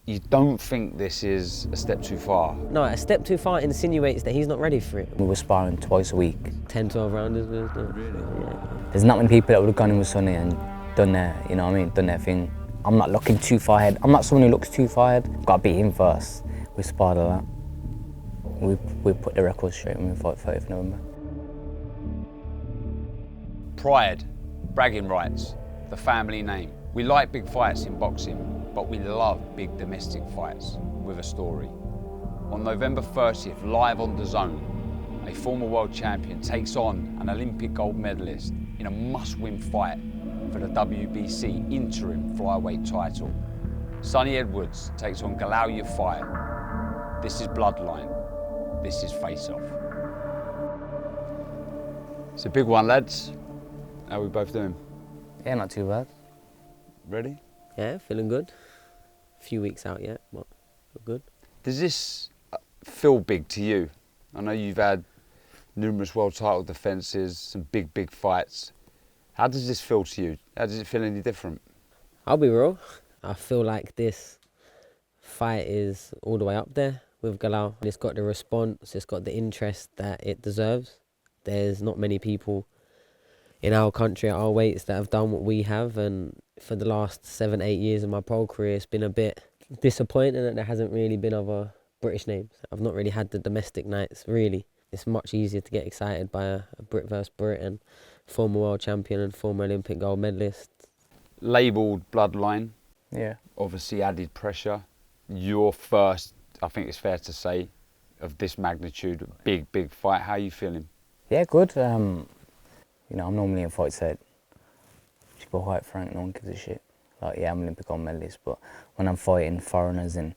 You don't think this is a step too far? No, a step too far insinuates that he's not ready for it. We were sparring twice a week. 10, 12 rounders. Really? Yeah. There's not many people that would have gone in with Sonny and done their, you know what I mean, done their thing. I'm not looking too far ahead. I'm not someone who looks too far ahead. Got to beat him first. We sparred a lot. We put the record straight when we fought 30th November. Pride, bragging rights, the family name. We like big fights in boxing, but we love big domestic fights with a story. On November 30th, live on DAZN, a former world champion takes on an Olympic gold medalist in a must-win fight for the WBC interim flyweight title. Sonny Edwards takes on Galal Yafai. This is Bloodline. This is Face Off. It's a big one, lads. How are we both doing? Yeah, not too bad. Ready? Yeah, feeling good. A few weeks out yet, but feel good. Does this feel big to you? I know you've had numerous world title defences, some big fights. How does this feel to you? How does it feel any different? I'll be real. I feel like this fight is all the way up there with Galal. It's got the response, it's got the interest that it deserves. There's not many people in our country at our weights that have done what we have, and for the last 7, 8 years of my pro career, it's been a bit disappointing that there hasn't really been other British names. I've not really had the domestic nights, really. It's much easier to get excited by a Brit versus Brit and former world champion and former Olympic gold medalist. Labelled Bloodline, Yeah. obviously added pressure. Your first, I think it's fair to say, of this magnitude, big fight. How are you feeling? Yeah, good. You know, I'm normally in fights that, to be quite frank, no one gives a shit. Like, yeah, I'm Olympic gold medalist, but when I'm fighting foreigners in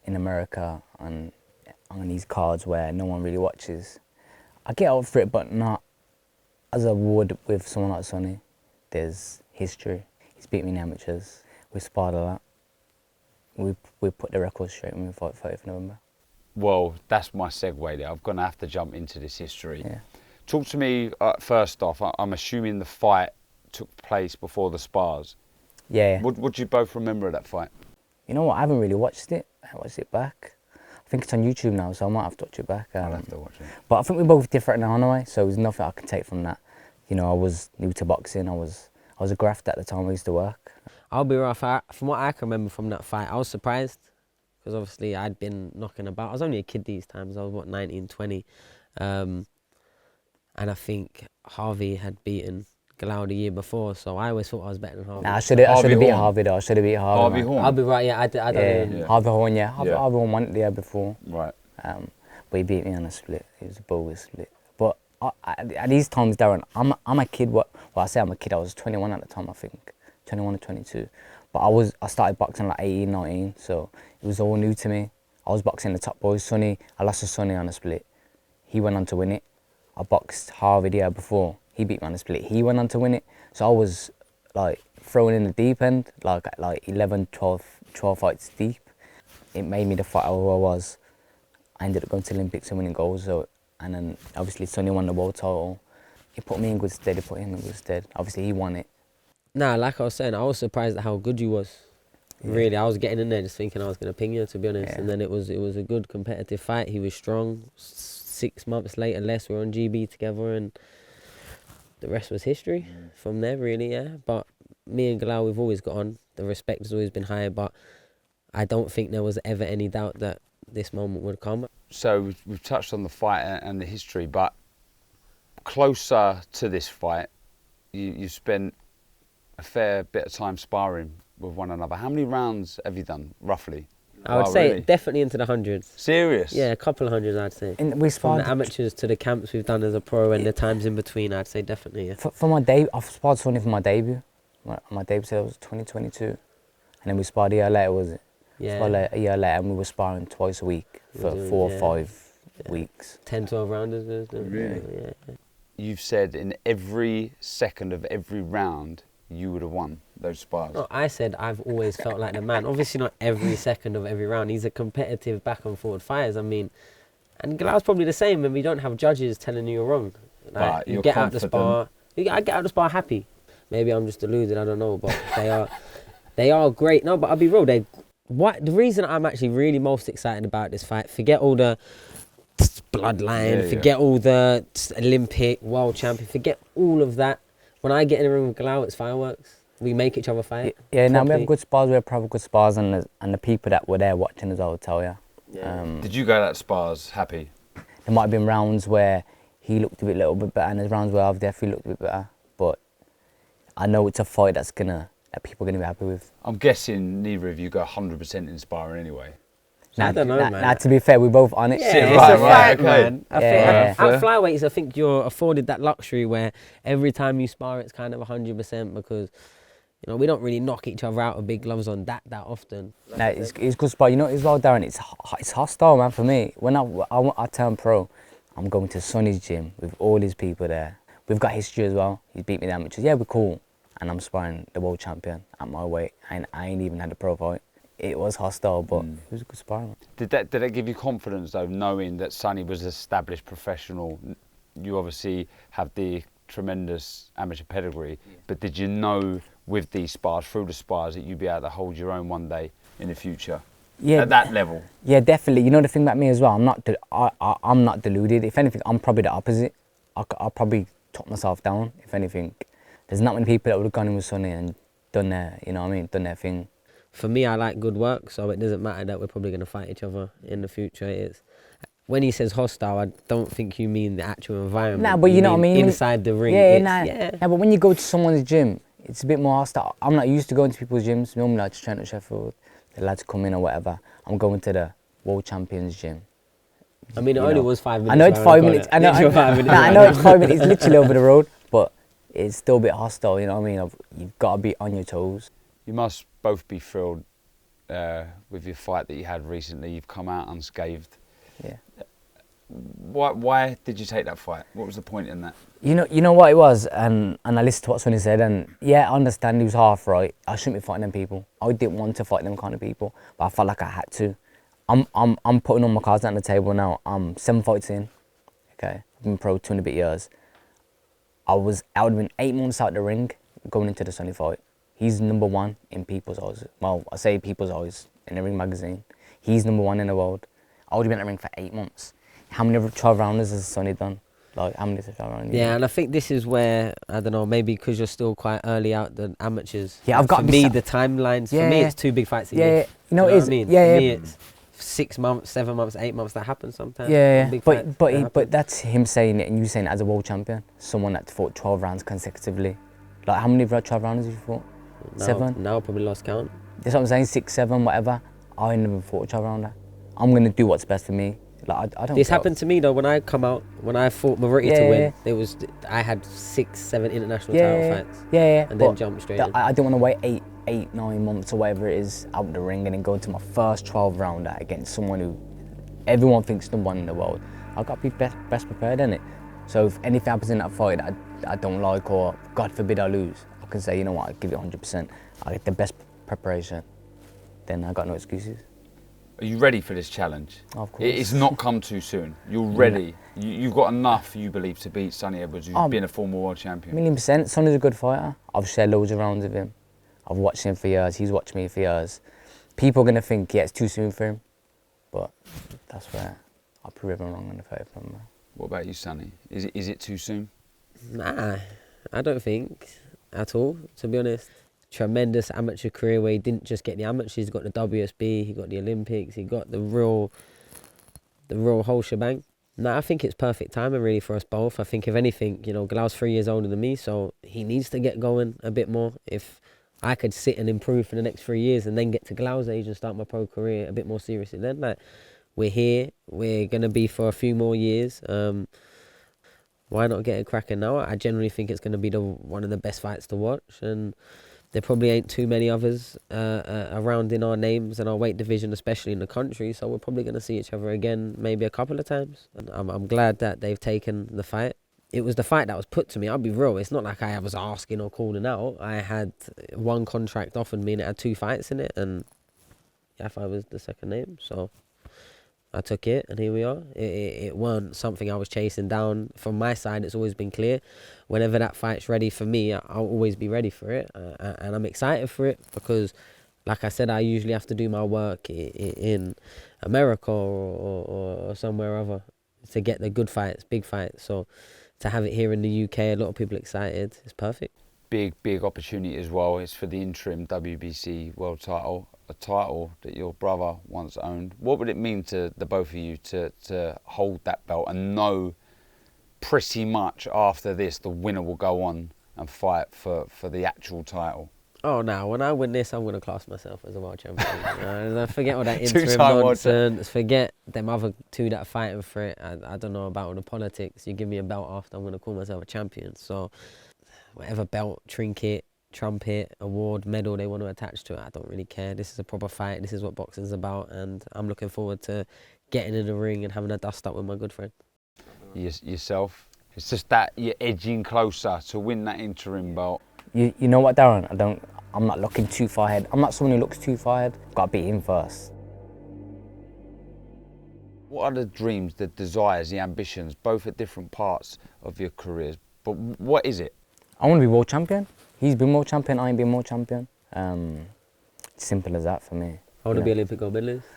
America and on these cards where no one really watches, I get up for it, but not as I would with someone like Sonny. There's history. He's beat me in amateurs. We sparred a lot. We put the record straight when we fought 30th November. Well, that's my segue there. I'm going to have to jump into this history. Yeah. Talk to me, first off, I'm assuming the fight took place before the spars. Yeah. What do you both remember of that fight? You know what, I haven't really watched it. I watched it back. I think it's on YouTube now, so I might have to watch it back. I'll have to watch it. But I think we're both different now anyway, so there's nothing I can take from that. You know, I was new to boxing. I was a graft at the time I used to work. I'll be real, from what I can remember from that fight, I was surprised because obviously I'd been knocking about. I was only a kid these times. I was, what, 19, 20. And I think Harvey had beaten Galal the year before, so I always thought I was better than Harvey. Nah, I should have beat Horn. Harvey though. I should have beat Harvey. Harvey man. Horn? I'll be right, yeah, I don't know. Yeah. Harvey Horn, yeah. Harvey Yeah. Horn won it the year before. Right. But he beat me on a split. It was a bogus split. But at these times, Darren, I'm a kid. Well, I say I'm a kid. I was 21 at the time, I think. 21 or 22. But I started boxing like 18, 19, so it was all new to me. I was boxing the top boys. Sonny, I lost to Sonny on a split. He went on to win it. I boxed Harvey the year before. He beat me on a split. He went on to win it. So I was like thrown in the deep end, like 11, 12 fights deep. It made me the fighter who I was. I ended up going to Olympics and winning gold. So, and then obviously Sonny won the world title. He put me in good stead. He put him in good stead. Obviously he won it. Nah, like I was saying, I was surprised at how good you was. Yeah. Really, I was getting in there just thinking I was going to ping you, to be honest. Yeah. And then it was a good competitive fight. He was strong. 6 months later, less, we were on GB together, and the rest was history from there, really, yeah. But me and Galal, we've always got on. The respect has always been high, but I don't think there was ever any doubt that this moment would come. So we've touched on the fight and the history, but closer to this fight, you spent a fair bit of time sparring with one another. How many rounds have you done, roughly? I would say definitely into the hundreds. Serious? Yeah, a couple of hundreds, I'd say. And we From the amateurs to the camps we've done as a pro and the times in between, I'd say definitely, yeah. For my debut, I've sparred Sonny for my debut. My debut said it was 2022. And then we sparred a year later, was it? Yeah. Sparred a year later, and we were sparring twice a week for 4 or 5 weeks. 10, 12 rounders. Really? Yeah. You've said in every second of every round, you would have won those spars. No, I said I've always felt like the man. Obviously not every second of every round. He's a competitive back and forward fighters. I mean, and Galal's probably the same when we don't have judges telling you you're wrong. Like, you get out the spar. I get out the spar happy. Maybe I'm just deluded, I don't know, but they are great. No, but I'll be real, they're the reason I'm actually really most excited about this fight, forget all the bloodline, forget all the Olympic, world champion, forget all of that. When I get in the room with Galal, it's fireworks. We make each other fight. Yeah, now we have good spars, we have proper good spars, and the people that were there watching as well will tell you. Yeah. Did you go to that spars happy? There might have been rounds where he looked a little bit better, and there's rounds where I've definitely looked a bit better. But I know it's a fight that people are gonna be happy with. I'm guessing neither of you go 100% in sparring anyway. I don't know, man. Now, to be fair, we're both on it. Yeah, Yeah, it's right, a right, fact, okay. man. I Yeah, think at flyweights, I think you're afforded that luxury where every time you spar, it's kind of 100% because, you know, we don't really knock each other out with big gloves on that often. No, it's good spar. You know, as well, Darren, it's hostile, man, for me. When I turn pro, I'm going to Sonny's gym with all his people there. We've got history as well. He beat me in amateurs. Yeah, we're cool. And I'm sparring the world champion at my weight. And I ain't even had a pro fight. It was hostile, but it was a good sparring. Did that give you confidence though, knowing that Sonny was an established professional? You obviously have the tremendous amateur pedigree, but did you know with these spars, through the spars, that you'd be able to hold your own one day in the future? Yeah, at that level. Yeah, definitely. You know the thing about me as well. I'm not deluded. If anything, I'm probably the opposite. I'll probably talk myself down. If anything, there's not many people that would have gone in with Sonny and done their, you know what I mean, done their thing. For me, I like good work, so it doesn't matter that we're probably going to fight each other in the future. It's when he says hostile, I don't think you mean the actual environment. Nah, but you know what I mean? Inside the ring. Yeah, but when you go to someone's gym, it's a bit more hostile. I'm not used to going to people's gyms. Normally I just train at Sheffield. The lads come in or whatever. I'm going to the world champions gym. I mean, it only was 5 minutes. I know it's 5 minutes. I know it's 5 minutes. It's literally over the road, but it's still a bit hostile. You know what I mean? You've got to be on your toes. You must both be thrilled with your fight that you had recently. You've come out unscathed. Yeah. Why did you take that fight? What was the point in that? You know what it was, and I listened to what Sonny said, and yeah, I understand he was half right. I shouldn't be fighting them people. I didn't want to fight them kind of people, but I felt like I had to. I'm putting all my cards on the table now. I'm 7 fights in. Okay, I've been pro 2 and a bit years. I would have been 8 months out the ring going into the Sonny fight. He's #1 in people's eyes. Well, I say people's eyes in the Ring magazine. He's #1 in the world. I would have been in the ring for 8 months. How many 12 rounders has Sonny done? Like, how many 12 rounders? Yeah, and I think this is where, I don't know, maybe because you're still quite early out the amateurs. Yeah, I've got for me, the timelines, for me, it's 2 big fights a year. Yeah, you know, it is. What I mean? Yeah, for me, it's 6 months, 7 months, 8 months. That happens sometimes. Yeah, Big fights, but that's him saying it and you saying it as a world champion. Someone that fought 12 rounds consecutively. Like, how many 12 rounds have you fought? 7? Now I probably lost count. That's what I'm saying, 6, 7, whatever. I never fought a 12 rounder. I'm going to do what's best for me. Like, I don't. This happened to me though when I come out, when I fought Mariti to win. It was, I had 6, 7 international title fights. And then jumped straight in. I didn't want to wait 8, 9 months or whatever it is out the ring and then go to my first 12 rounder against someone who everyone thinks is the one in the world. I've got to be best prepared, innit? So if anything happens in that fight that I don't like, or God forbid I lose, I can say, you know what, I give it 100%. I get the best preparation. Then I got no excuses. Are you ready for this challenge? Of course. It's not come too soon. You're ready. You've got enough, you believe, to beat Sonny Edwards, who's been a former world champion. 1,000,000%. Sonny's a good fighter. I've shared loads of rounds with him. I've watched him for years. He's watched me for years. People are going to think, yeah, it's too soon for him. But that's where I'll prove everyone wrong on the fight from. What about you, Sonny? Is it too soon? Nah, I don't think at all, to be honest. Tremendous amateur career where he didn't just get the amateurs, he got the WSB, he got the Olympics, he got the real whole shebang. No, I think it's perfect timing really for us both. I think if anything, you know, Galal's 3 years older than me, so he needs to get going a bit more. If I could sit and improve for the next 3 years and then get to Galal's age and start my pro career a bit more seriously, then like we're here, we're gonna be for a few more years. Why not get it cracking now? I generally think it's gonna be one of the best fights to watch, and there probably ain't too many others around in our names and our weight division, especially in the country. So we're probably going to see each other again, maybe a couple of times. And I'm glad that they've taken the fight. It was the fight that was put to me. I'll be real. It's not like I was asking or calling out. I had 1 contract offered me and it had 2 fights in it. And Yafai was the second name. So I took it and here we are. It weren't something I was chasing down. From my side, it's always been clear. Whenever that fight's ready for me, I'll always be ready for it. And I'm excited for it because Like I said, I usually have to do my work in America or somewhere other to get the good fights, big fights. So to have it here in the UK, a lot of people excited. It's perfect. Big opportunity as well. It's for the interim WBC world title, a title that your brother once owned. What would it mean to the both of you to hold that belt and know pretty much after this the winner will go on and fight for the actual title? Oh, now when I win this, I'm going to class myself as a world champion. Forget all that interim Two-time world nonsense. Forget them other two that are fighting for it. I don't know about all the politics. You give me a belt after, I'm going to call myself a champion. So whatever belt, trinket, trumpet, award, medal they want to attach to it, I don't really care. This is a proper fight. This is what boxing's about. And I'm looking forward to getting in the ring and having a dust up with my good friend. Yourself? It's just that you're edging closer to win that interim belt. You know what, Darren? I'm not looking too far ahead. I'm not someone who looks too far ahead. Got to beat him first. What are the dreams, the desires, the ambitions, both at different parts of your careers? But what is it? I want to be world champion. He's been world champion. I ain't been world champion. Simple as that for me. I want to be Olympic gold medalist.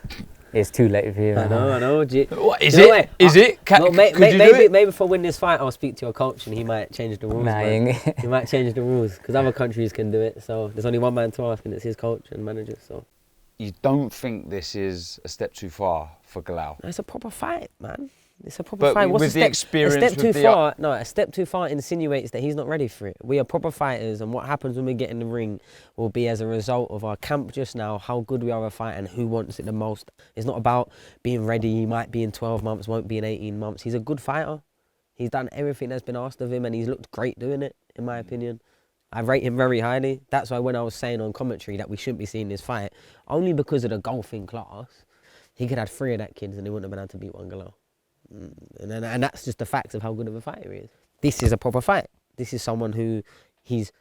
It's too late for you. I know. What is it? Is it? Could you do it? Maybe if I win this fight, I'll speak to your coach and he might change the rules. Nah, he might change the rules because other countries can do it. So there's only one man to ask, and it's his coach and manager. So You don't think this is a step too far for Galal? it's a proper fight, man. It's a proper fight. But with the experience, a step too far insinuates that he's not ready for it. We are proper fighters, and what happens when we get in the ring will be as a result of our camp just now, how good we are at a fight and who wants it the most. It's not about being ready. He might be in 12 months, won't be in 18 months. He's a good fighter. He's done everything that's been asked of him, and he's looked great doing it, in my opinion. I rate him very highly. That's why when I was saying on commentary that we shouldn't be seeing this fight, only because of the golfing class, he could have 3 of that kids and he wouldn't have been able to beat one Galal. And that's just the facts of how good of a fighter he is. This is a proper fight. This is someone who he's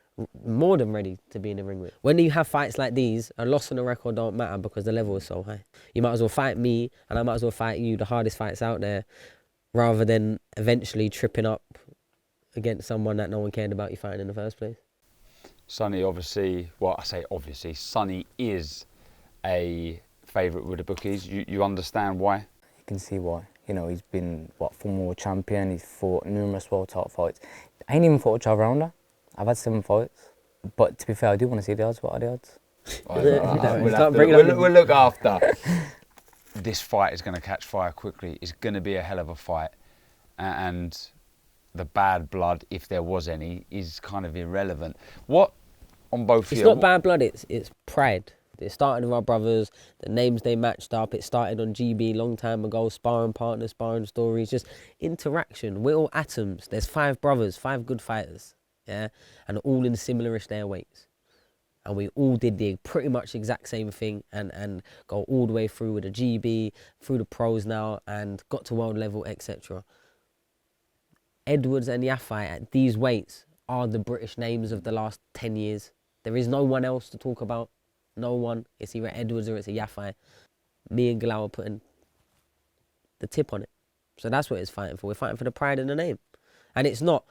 more than ready to be in the ring with. When you have fights like these, a loss on the record don't matter because the level is so high. You might as well fight me and I might as well fight you, the hardest fights out there, rather than eventually tripping up against someone that no one cared about you fighting in the first place. Sonny, obviously, well, I say obviously, Sonny is a favourite with the bookies. You understand why? You can see why. You know, he's been, former world champion. He's fought numerous world title fights. I ain't even fought a 12-rounder. I've had 7 fights. But to be fair, I do want to see the odds. What are the odds? We'll look after. This fight is going to catch fire quickly. It's going to be a hell of a fight. And the bad blood, if there was any, is kind of irrelevant. What on both of you? It's not bad blood, it's pride. It started with our brothers, the names they matched up. It started on GB long time ago, sparring partners, sparring stories, just interaction. We're all atoms. There's 5 brothers, 5 good fighters, yeah, and all in similarish their weights. And we all did the pretty much exact same thing and go all the way through with the GB, through the pros now, and got to world level, etc. Edwards and Yafai at these weights are the British names of the last 10 years. There is no one else to talk about. No one. It's either Edwards or it's a Yafai. Me and Galal are putting the tip on it. So that's what it's fighting for. We're fighting for the pride in the name. And it's not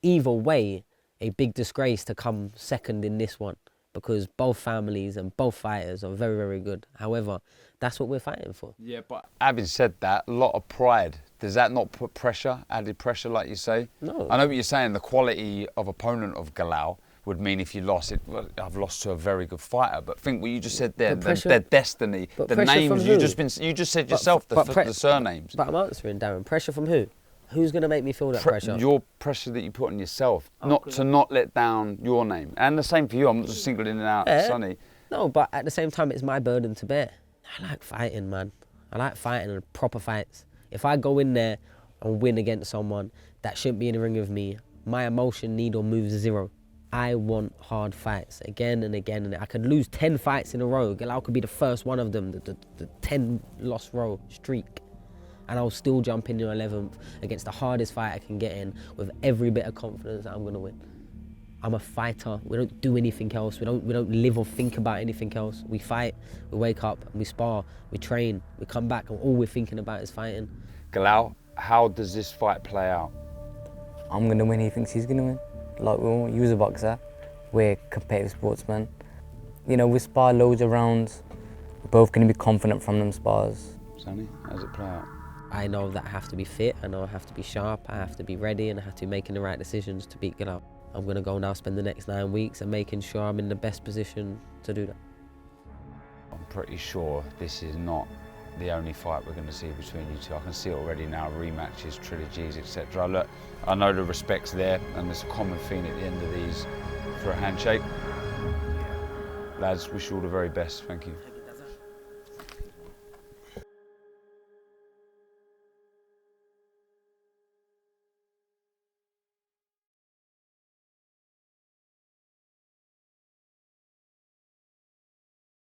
either way a big disgrace to come second in this one because both families and both fighters are very, very good. However, that's what we're fighting for. Yeah, but having said that, a lot of pride. Does that not put pressure, added pressure, like you say? No. I know what you're saying. The quality of opponent of Galal would mean if you lost it, well, I've lost to a very good fighter. But think what you just said there, their destiny, the names you just said yourself, the surnames. But I'm answering, Darren. Pressure from who? Who's going to make me feel that pressure? Your pressure that you put on yourself, not let down your name. And the same for you. I'm not just singling it out, Sonny. No, but at the same time, it's my burden to bear. I like fighting, man. I like fighting and proper fights. If I go in there and win against someone that shouldn't be in the ring with me, my emotion needle moves 0. I want hard fights again and again. And I could lose 10 fights in a row. Galal could be the first one of them, the 10 loss row streak. And I'll still jump in the 11th against the hardest fight I can get in with every bit of confidence that I'm going to win. I'm a fighter. We don't do anything else. We don't live or think about anything else. We fight, we wake up, and we spar, we train, we come back, and all we're thinking about is fighting. Galal, how does this fight play out? I'm going to win, he thinks he's going to win. Like, you was a boxer, we're competitive sportsmen. You know, we spar loads of rounds. We're both going to be confident from them spars. Sonny, how's it play out? I know that I have to be fit, I know I have to be sharp, I have to be ready, and I have to be making the right decisions to beat Galal. I'm going to go now spend the next 9 weeks and making sure I'm in the best position to do that. I'm pretty sure this is not the only fight we're going to see between you two. I can see it already now, rematches, trilogies, etc. Look, I know the respect's there, and there's a common theme at the end of these for a handshake. Lads, wish you all the very best. Thank you.